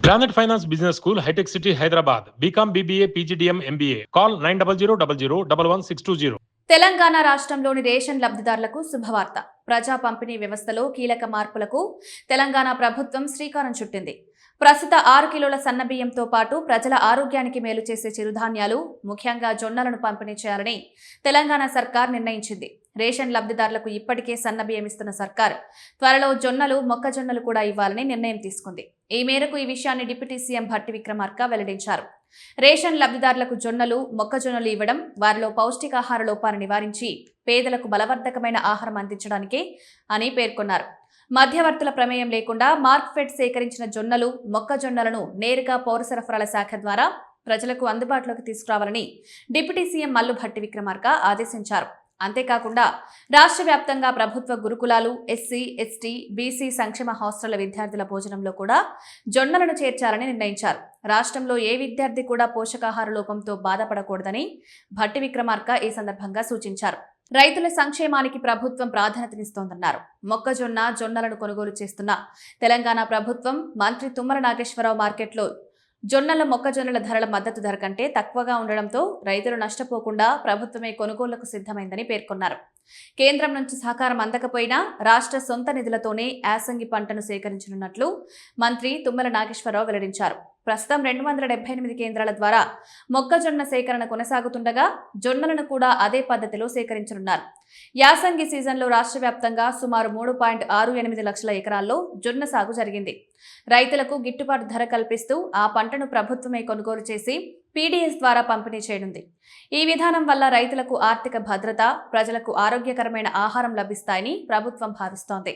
Granite Finance Business School, High-Tech City, Hyderabad. BCom, BBA, PGDM, MBA. Call 9000 Telangana రాష్ట్రంలోని ration లబ్ధిదారులకు శుభవార్త. ప్రజా పంపిణీ వ్యవస్థలో కీలక మార్పులకు తెలంగాణ ప్రభుత్వం శ్రీకారం చుట్టింది. ప్రస్తుత 6 కిలోల సన్నబియ్యంతో పాటు ప్రజల ఆరోగ్యానికి మేలు చేసే చిరుధాన్యాలు, ముఖ్యంగా జొన్నలను పంపిణీ చేయాలని తెలంగాణ సర్కార్ నిర్ణయించింది. రేషన్ లబ్ధిదారులకు ఇప్పటికే సన్నబియ్యం ఇస్తున్న సర్కార్ త్వరలో జొన్నలు, మొక్కజొన్నలు కూడా ఇవ్వాలని నిర్ణయం తీసుకుంది. ఈ మేరకు ఈ విషయాన్ని డిప్యూటీ సీఎం భట్టి విక్రమార్క వెల్లడించారు. రేషన్ లబ్ధిదారులకు జొన్నలు, మొక్కజొన్నలు ఇవ్వడం వారిలో పౌష్టికాహార లోపాన్ని నివారించి పేదలకు బలవర్ధకమైన ఆహారం అందించడానికే అని పేర్కొన్నారు. మధ్యవర్తుల ప్రమేయం లేకుండా మార్క్ఫెడ్ సేకరించిన జొన్నలు, మొక్కజొన్నలను నేరుగా పౌర సరఫరాల శాఖ ద్వారా ప్రజలకు అందుబాటులోకి తీసుకురావాలని డిప్యూటీ సీఎం మల్లు భట్టి విక్రమార్క ఆదేశించారు. అంతేకాకుండా రాష్ట్ర వ్యాప్తంగా ప్రభుత్వ గురుకులాలు, ఎస్సీ, ఎస్టీ, బీసీ సంక్షేమ హాస్టళ్ల విద్యార్థుల భోజనంలో కూడా జొన్నలను చేర్చాలని నిర్ణయించారు. రాష్ట్రంలో ఏ విద్యార్థి కూడా పోషకాహార లోపంతో బాధపడకూడదని భట్టి విక్రమార్క ఈ సందర్భంగా సూచించారు. రైతుల సంక్షేమానికి ప్రభుత్వం ప్రాధాన్యతనిస్తోందన్నారు. మొక్కజొన్న, జొన్నలను కొనుగోలు చేస్తున్న తెలంగాణ ప్రభుత్వం మంత్రి తుమ్మల నాగేశ్వరరావు మార్కెట్లో జొన్నల, మొక్కజొన్నల ధరల మద్దతు ధర కంటే తక్కువగా ఉండడంతో రైతులు నష్టపోకుండా ప్రభుత్వమే కొనుగోళ్లకు సిద్ధమైందని పేర్కొన్నారు. కేంద్రం నుంచి సహకారం అందకపోయినా రాష్ట్ర సొంత నిధులతోనే యాసంగి పంటను సేకరించనున్నట్లు మంత్రి తుమ్మల నాగేశ్వరరావు వెల్లడించారు. ప్రస్తుతం 278 కేంద్రాల ద్వారా మొక్కజొన్న సేకరణ కొనసాగుతుండగా జొన్నలను కూడా అదే పద్ధతిలో సేకరించనున్నారు. యాసంగి సీజన్లో రాష్ట్ర వ్యాప్తంగా సుమారు 3.68 లక్షల ఎకరాల్లో జొన్న సాగు జరిగింది. రైతులకు గిట్టుబాటు ధర కల్పిస్తూ ఆ పంటను ప్రభుత్వమే కొనుగోలు చేసి పీడీఎస్ ద్వారా పంపిణీ చేయనుంది. ఈ విధానం వల్ల రైతులకు ఆర్థిక భద్రత, ప్రజలకు ఆరోగ్యకరమైన ఆహారం లభిస్తాయని ప్రభుత్వం భావిస్తోంది.